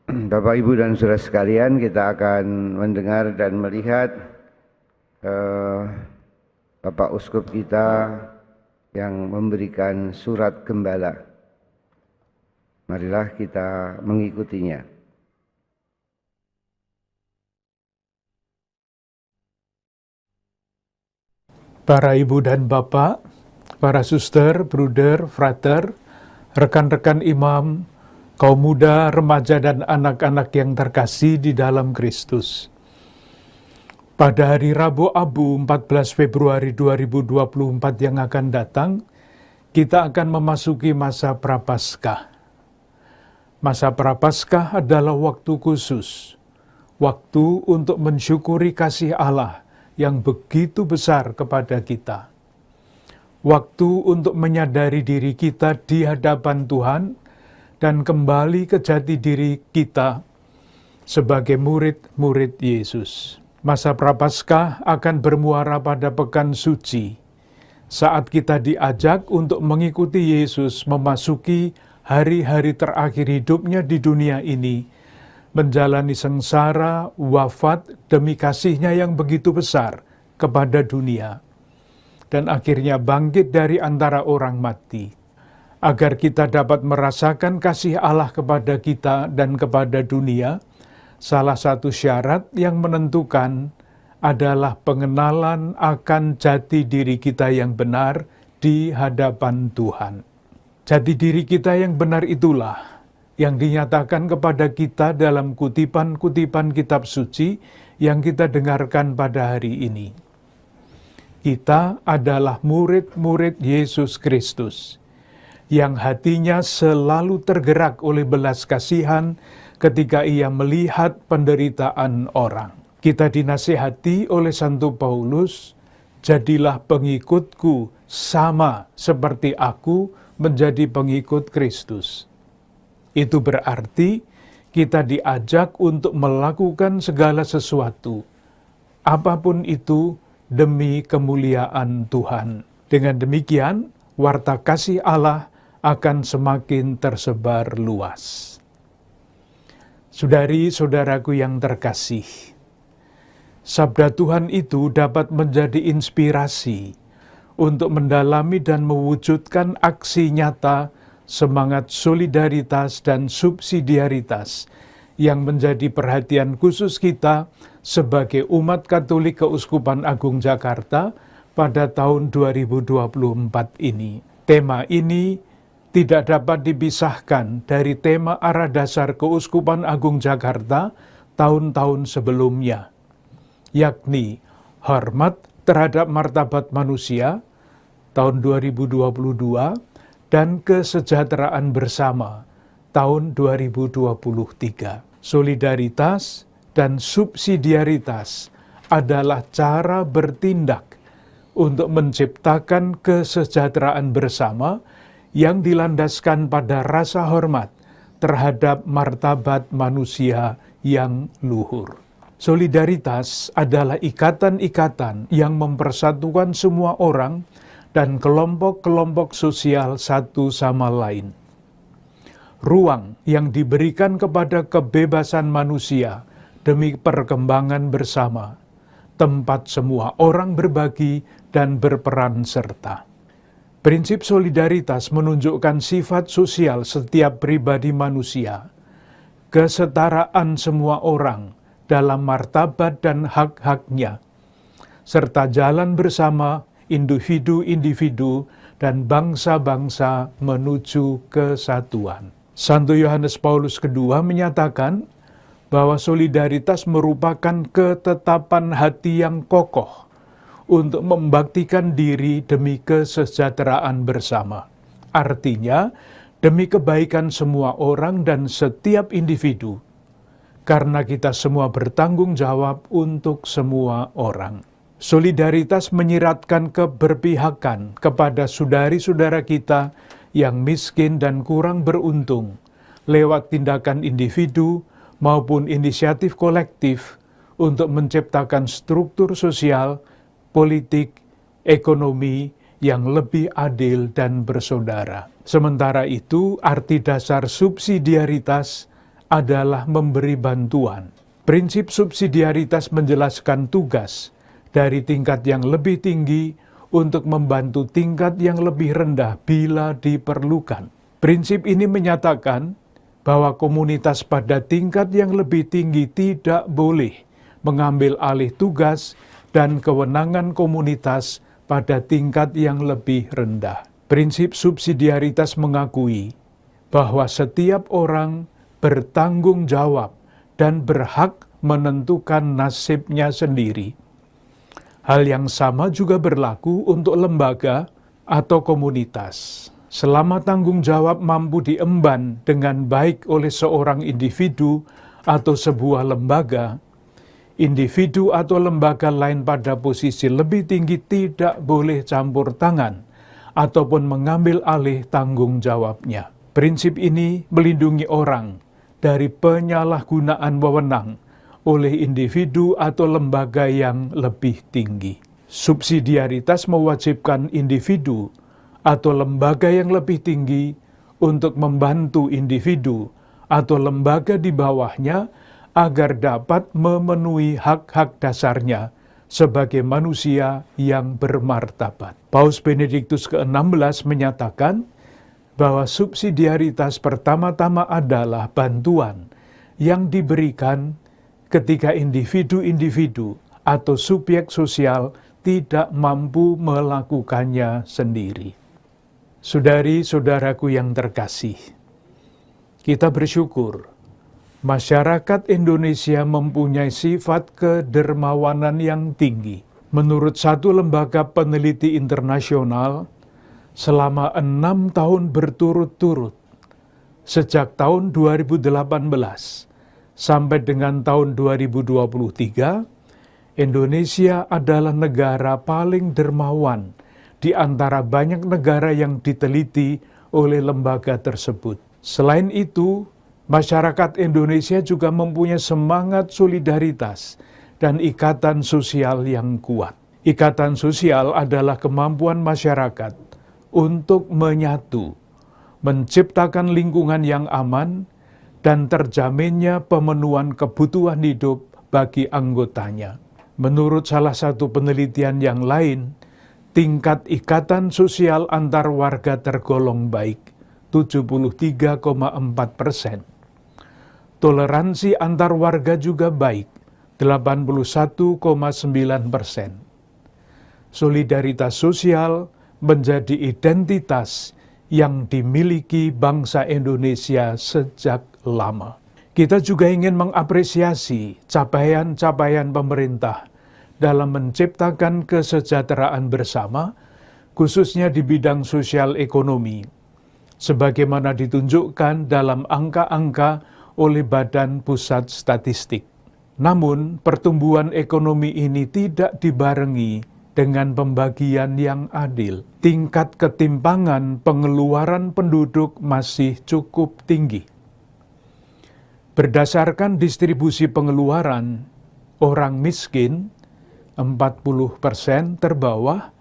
Bapak, Ibu, dan saudara sekalian, kita akan mendengar dan melihat Bapak Uskup kita yang memberikan surat gembala. Marilah kita mengikutinya. Para ibu dan bapak, para suster, bruder, frater, rekan-rekan imam, kaum muda, remaja, dan anak-anak yang terkasih di dalam Kristus. Pada hari Rabu Abu 14 Februari 2024 yang akan datang, kita akan memasuki masa Prapaskah. Masa Prapaskah adalah waktu khusus, waktu untuk mensyukuri kasih Allah yang begitu besar kepada kita. Waktu untuk menyadari diri kita di hadapan Tuhan dan kembali ke jati diri kita sebagai murid-murid Yesus. Masa Prapaskah akan bermuara pada pekan suci, saat kita diajak untuk mengikuti Yesus memasuki hari-hari terakhir hidupnya di dunia ini, menjalani sengsara, wafat demi kasihnya yang begitu besar kepada dunia, dan akhirnya bangkit dari antara orang mati. Agar kita dapat merasakan kasih Allah kepada kita dan kepada dunia, salah satu syarat yang menentukan adalah pengenalan akan jati diri kita yang benar di hadapan Tuhan. Jati diri kita yang benar itulah yang dinyatakan kepada kita dalam kutipan-kutipan kitab suci yang kita dengarkan pada hari ini. Kita adalah murid-murid Yesus Kristus, yang hatinya selalu tergerak oleh belas kasihan ketika ia melihat penderitaan orang. Kita dinasihati oleh Santo Paulus, jadilah pengikutku sama seperti aku menjadi pengikut Kristus. Itu berarti kita diajak untuk melakukan segala sesuatu, apapun itu demi kemuliaan Tuhan. Dengan demikian, warta kasih Allah akan semakin tersebar luas. Saudari-saudaraku yang terkasih, sabda Tuhan itu dapat menjadi inspirasi untuk mendalami dan mewujudkan aksi nyata semangat solidaritas dan subsidiaritas yang menjadi perhatian khusus kita sebagai umat Katolik Keuskupan Agung Jakarta pada tahun 2024 ini. Tema ini tidak dapat dipisahkan dari tema arah dasar Keuskupan Agung Jakarta tahun-tahun sebelumnya, yakni hormat terhadap martabat manusia tahun 2022 dan kesejahteraan bersama tahun 2023. Solidaritas dan subsidiaritas adalah cara bertindak untuk menciptakan kesejahteraan bersama yang dilandaskan pada rasa hormat terhadap martabat manusia yang luhur. Solidaritas adalah ikatan-ikatan yang mempersatukan semua orang dan kelompok-kelompok sosial satu sama lain. Ruang yang diberikan kepada kebebasan manusia demi perkembangan bersama, tempat semua orang berbagi dan berperan serta. Prinsip solidaritas menunjukkan sifat sosial setiap pribadi manusia, kesetaraan semua orang dalam martabat dan hak-haknya, serta jalan bersama individu-individu dan bangsa-bangsa menuju kesatuan. Santo Yohanes Paulus II menyatakan bahwa solidaritas merupakan ketetapan hati yang kokoh untuk membaktikan diri demi kesejahteraan bersama. Artinya, demi kebaikan semua orang dan setiap individu, karena kita semua bertanggung jawab untuk semua orang. Solidaritas menyiratkan keberpihakan kepada saudari-saudara kita yang miskin dan kurang beruntung, lewat tindakan individu maupun inisiatif kolektif untuk menciptakan struktur sosial, politik, ekonomi yang lebih adil dan bersaudara. Sementara itu, arti dasar subsidiaritas adalah memberi bantuan. Prinsip subsidiaritas menjelaskan tugas dari tingkat yang lebih tinggi untuk membantu tingkat yang lebih rendah bila diperlukan. Prinsip ini menyatakan bahwa komunitas pada tingkat yang lebih tinggi tidak boleh mengambil alih tugas dan kewenangan komunitas pada tingkat yang lebih rendah. Prinsip subsidiaritas mengakui bahwa setiap orang bertanggung jawab dan berhak menentukan nasibnya sendiri. Hal yang sama juga berlaku untuk lembaga atau komunitas. Selama tanggung jawab mampu diemban dengan baik oleh seorang individu atau sebuah lembaga, individu atau lembaga lain pada posisi lebih tinggi tidak boleh campur tangan ataupun mengambil alih tanggung jawabnya. Prinsip ini melindungi orang dari penyalahgunaan wewenang oleh individu atau lembaga yang lebih tinggi. Subsidiaritas mewajibkan individu atau lembaga yang lebih tinggi untuk membantu individu atau lembaga di bawahnya agar dapat memenuhi hak-hak dasarnya sebagai manusia yang bermartabat. Paus Benediktus ke-16 menyatakan bahwa subsidiaritas pertama-tama adalah bantuan yang diberikan ketika individu-individu atau subjek sosial tidak mampu melakukannya sendiri. Saudari-saudaraku yang terkasih, kita bersyukur masyarakat Indonesia mempunyai sifat kedermawanan yang tinggi. Menurut satu lembaga peneliti internasional, selama 6 tahun berturut-turut, sejak tahun 2018 sampai dengan tahun 2023, Indonesia adalah negara paling dermawan di antara banyak negara yang diteliti oleh lembaga tersebut. Selain itu, masyarakat Indonesia juga mempunyai semangat solidaritas dan ikatan sosial yang kuat. Ikatan sosial adalah kemampuan masyarakat untuk menyatu, menciptakan lingkungan yang aman, dan terjaminnya pemenuhan kebutuhan hidup bagi anggotanya. Menurut salah satu penelitian yang lain, tingkat ikatan sosial antar warga tergolong baik, 73,4%. Toleransi antar warga juga baik, 81,9%. Solidaritas sosial menjadi identitas yang dimiliki bangsa Indonesia sejak lama. Kita juga ingin mengapresiasi capaian-capaian pemerintah dalam menciptakan kesejahteraan bersama, khususnya di bidang sosial ekonomi, sebagaimana ditunjukkan dalam angka-angka oleh Badan Pusat Statistik. Namun, pertumbuhan ekonomi ini tidak dibarengi dengan pembagian yang adil. Tingkat ketimpangan pengeluaran penduduk masih cukup tinggi. Berdasarkan distribusi pengeluaran, orang miskin 40% terbawah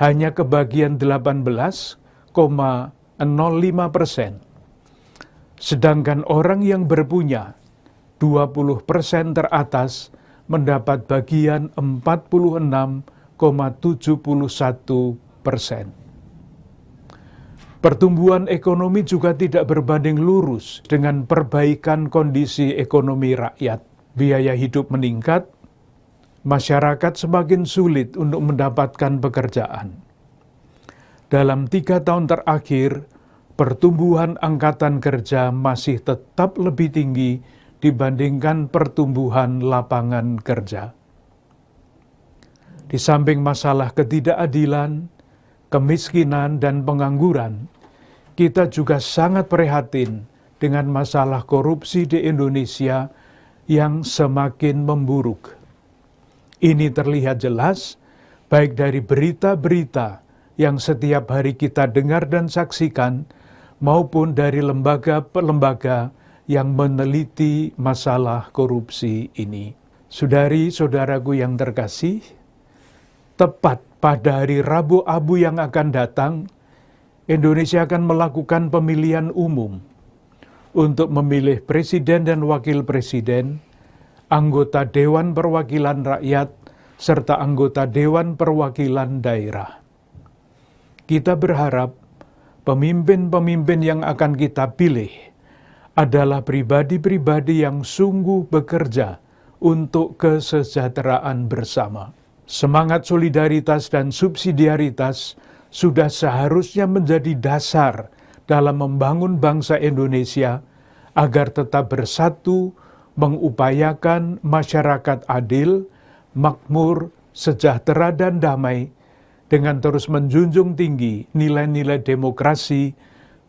hanya kebagian 18,05%. Sedangkan orang yang berpunya 20% teratas mendapat bagian 46,71%. Pertumbuhan ekonomi juga tidak berbanding lurus dengan perbaikan kondisi ekonomi rakyat. Biaya hidup meningkat, masyarakat semakin sulit untuk mendapatkan pekerjaan. Dalam 3 tahun terakhir, pertumbuhan angkatan kerja masih tetap lebih tinggi dibandingkan pertumbuhan lapangan kerja. Di samping masalah ketidakadilan, kemiskinan, dan pengangguran, kita juga sangat prihatin dengan masalah korupsi di Indonesia yang semakin memburuk. Ini terlihat jelas baik dari berita-berita yang setiap hari kita dengar dan saksikan, maupun dari lembaga-lembaga yang meneliti masalah korupsi ini. Saudari-saudaraku yang terkasih, tepat pada hari Rabu Abu yang akan datang, Indonesia akan melakukan pemilihan umum untuk memilih presiden dan wakil presiden, anggota Dewan Perwakilan Rakyat, serta anggota Dewan Perwakilan Daerah. Kita berharap pemimpin-pemimpin yang akan kita pilih adalah pribadi-pribadi yang sungguh bekerja untuk kesejahteraan bersama. Semangat solidaritas dan subsidiaritas sudah seharusnya menjadi dasar dalam membangun bangsa Indonesia agar tetap bersatu, mengupayakan masyarakat adil, makmur, sejahtera, dan damai, dengan terus menjunjung tinggi nilai-nilai demokrasi,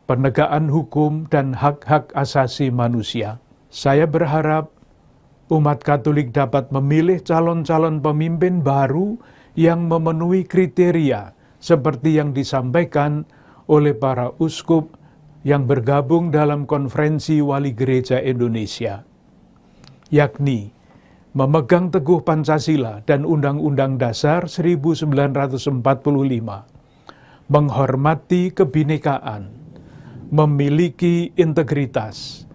penegakan hukum, dan hak-hak asasi manusia. Saya berharap umat Katolik dapat memilih calon-calon pemimpin baru yang memenuhi kriteria seperti yang disampaikan oleh para uskup yang bergabung dalam Konferensi Wali Gereja Indonesia, yakni memegang teguh Pancasila dan Undang-Undang Dasar 1945, menghormati kebinekaan, memiliki integritas,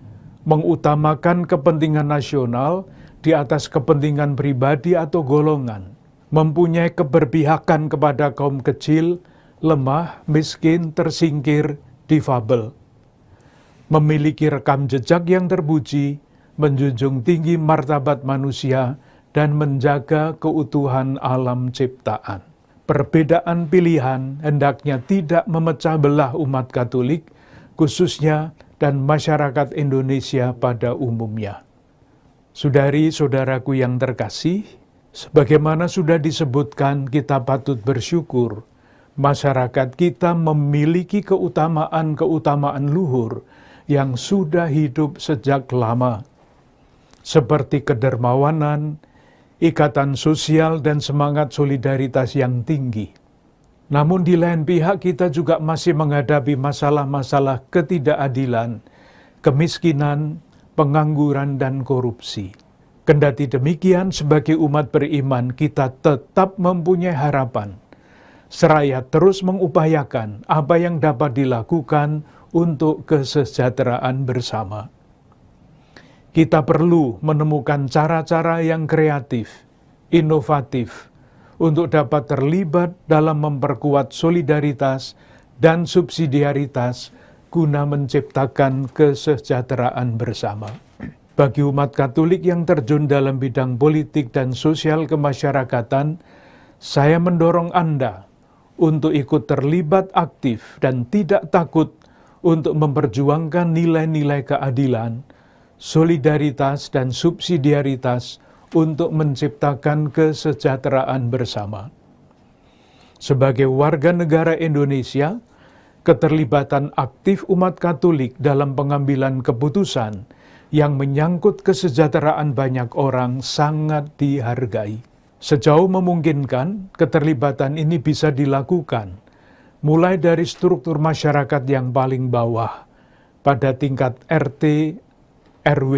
mengutamakan kepentingan nasional di atas kepentingan pribadi atau golongan, mempunyai keberpihakan kepada kaum kecil, lemah, miskin, tersingkir, difabel, memiliki rekam jejak yang terpuji, menjunjung tinggi martabat manusia, dan menjaga keutuhan alam ciptaan. Perbedaan pilihan hendaknya tidak memecah belah umat Katolik, khususnya dan masyarakat Indonesia pada umumnya. Saudari-saudaraku yang terkasih, sebagaimana sudah disebutkan, kita patut bersyukur masyarakat kita memiliki keutamaan-keutamaan luhur yang sudah hidup sejak lama, seperti kedermawanan, ikatan sosial, dan semangat solidaritas yang tinggi. Namun di lain pihak kita juga masih menghadapi masalah-masalah ketidakadilan, kemiskinan, pengangguran, dan korupsi. Kendati demikian, sebagai umat beriman kita tetap mempunyai harapan, seraya terus mengupayakan apa yang dapat dilakukan untuk kesejahteraan bersama. Kita perlu menemukan cara-cara yang kreatif, inovatif, untuk dapat terlibat dalam memperkuat solidaritas dan subsidiaritas guna menciptakan kesejahteraan bersama. Bagi umat Katolik yang terjun dalam bidang politik dan sosial kemasyarakatan, saya mendorong Anda untuk ikut terlibat aktif dan tidak takut untuk memperjuangkan nilai-nilai keadilan, solidaritas, dan subsidiaritas untuk menciptakan kesejahteraan bersama. Sebagai warga negara Indonesia, keterlibatan aktif umat Katolik dalam pengambilan keputusan yang menyangkut kesejahteraan banyak orang sangat dihargai. Sejauh memungkinkan, keterlibatan ini bisa dilakukan mulai dari struktur masyarakat yang paling bawah, pada tingkat RT, RW,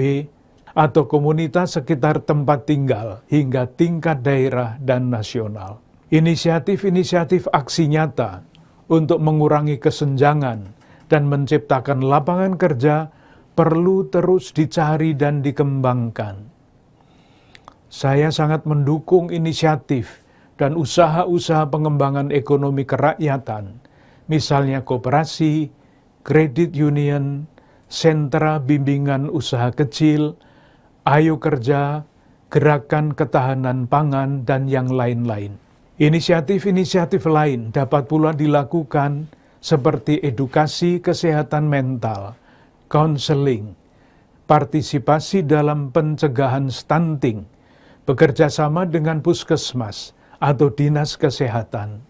atau komunitas sekitar tempat tinggal, hingga tingkat daerah dan nasional. Inisiatif-inisiatif aksi nyata untuk mengurangi kesenjangan dan menciptakan lapangan kerja perlu terus dicari dan dikembangkan. Saya sangat mendukung inisiatif dan usaha-usaha pengembangan ekonomi kerakyatan, misalnya koperasi, kredit union, sentra bimbingan usaha kecil, Ayo Kerja, gerakan ketahanan pangan, dan yang lain-lain. Inisiatif-inisiatif lain dapat pula dilakukan seperti edukasi kesehatan mental, konseling, partisipasi dalam pencegahan stunting, bekerja sama dengan puskesmas atau dinas kesehatan,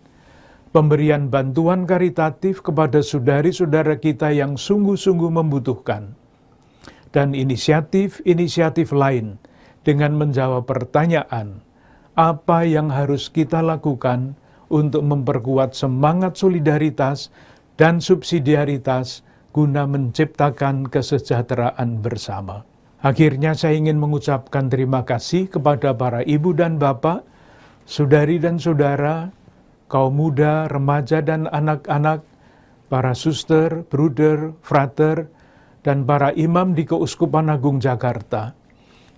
pemberian bantuan karitatif kepada saudari-saudara kita yang sungguh-sungguh membutuhkan, dan inisiatif-inisiatif lain dengan menjawab pertanyaan, apa yang harus kita lakukan untuk memperkuat semangat solidaritas dan subsidiaritas guna menciptakan kesejahteraan bersama. Akhirnya saya ingin mengucapkan terima kasih kepada para ibu dan bapak, saudari dan saudara, kaum muda, remaja dan anak-anak, para suster, bruder, frater, dan para imam di Keuskupan Agung Jakarta,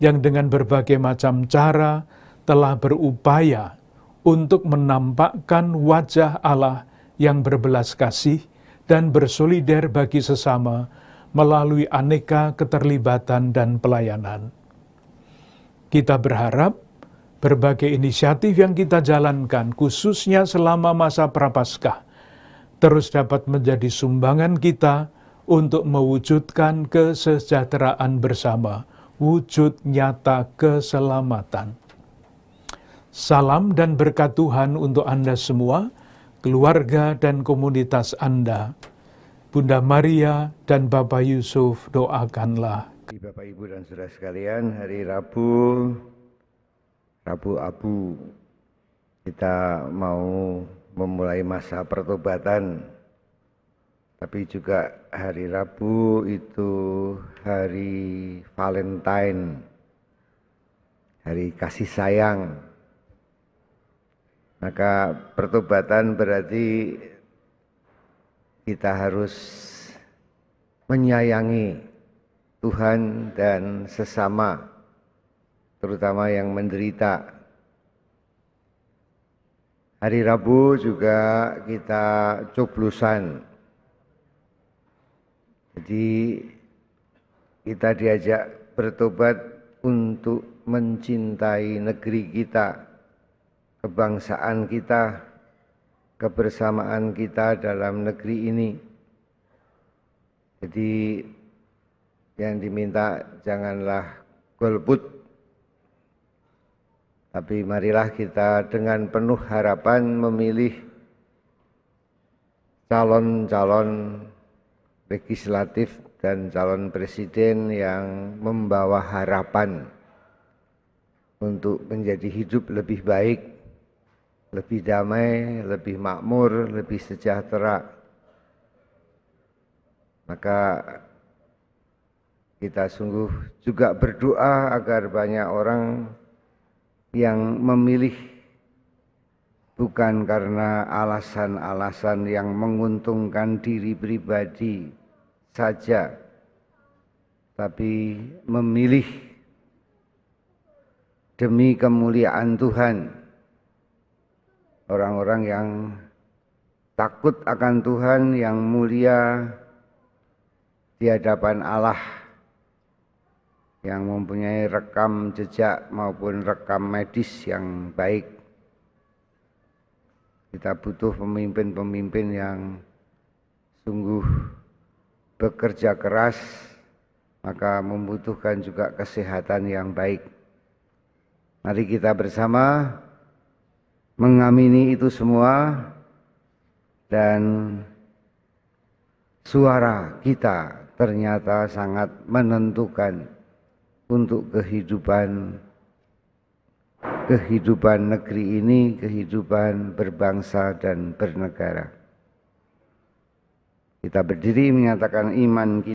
yang dengan berbagai macam cara telah berupaya untuk menampakkan wajah Allah yang berbelas kasih dan bersolider bagi sesama melalui aneka keterlibatan dan pelayanan. Kita berharap berbagai inisiatif yang kita jalankan, khususnya selama masa Prapaskah, terus dapat menjadi sumbangan kita untuk mewujudkan kesejahteraan bersama, wujud nyata keselamatan. Salam dan berkat Tuhan untuk Anda semua, keluarga dan komunitas Anda. Bunda Maria dan Bapak Yusuf doakanlah. Bapak, Ibu, dan saudara sekalian, hari Rabu Abu, kita mau memulai masa pertobatan. Tapi juga hari Rabu itu hari Valentine, hari kasih sayang. Maka pertobatan berarti kita harus menyayangi Tuhan dan sesama, terutama yang menderita. Hari Rabu juga kita coblosan. Jadi kita diajak bertobat untuk mencintai negeri kita, kebangsaan kita, kebersamaan kita dalam negeri ini. Jadi yang diminta janganlah golput, tapi marilah kita dengan penuh harapan memilih calon-calon legislatif dan calon presiden yang membawa harapan untuk menjadi hidup lebih baik, lebih damai, lebih makmur, lebih sejahtera. Maka kita sungguh juga berdoa agar banyak orang yang memilih bukan karena alasan-alasan yang menguntungkan diri pribadi saja, tapi memilih demi kemuliaan Tuhan. Orang-orang yang takut akan Tuhan, yang mulia di hadapan Allah, yang mempunyai rekam jejak maupun rekam medis yang baik. Kita butuh pemimpin-pemimpin yang sungguh bekerja keras, maka membutuhkan juga kesehatan yang baik. Mari kita bersama mengamini itu semua, dan suara kita ternyata sangat menentukan untuk kehidupan negeri ini, kehidupan berbangsa dan bernegara. Kita berdiri menyatakan iman kita.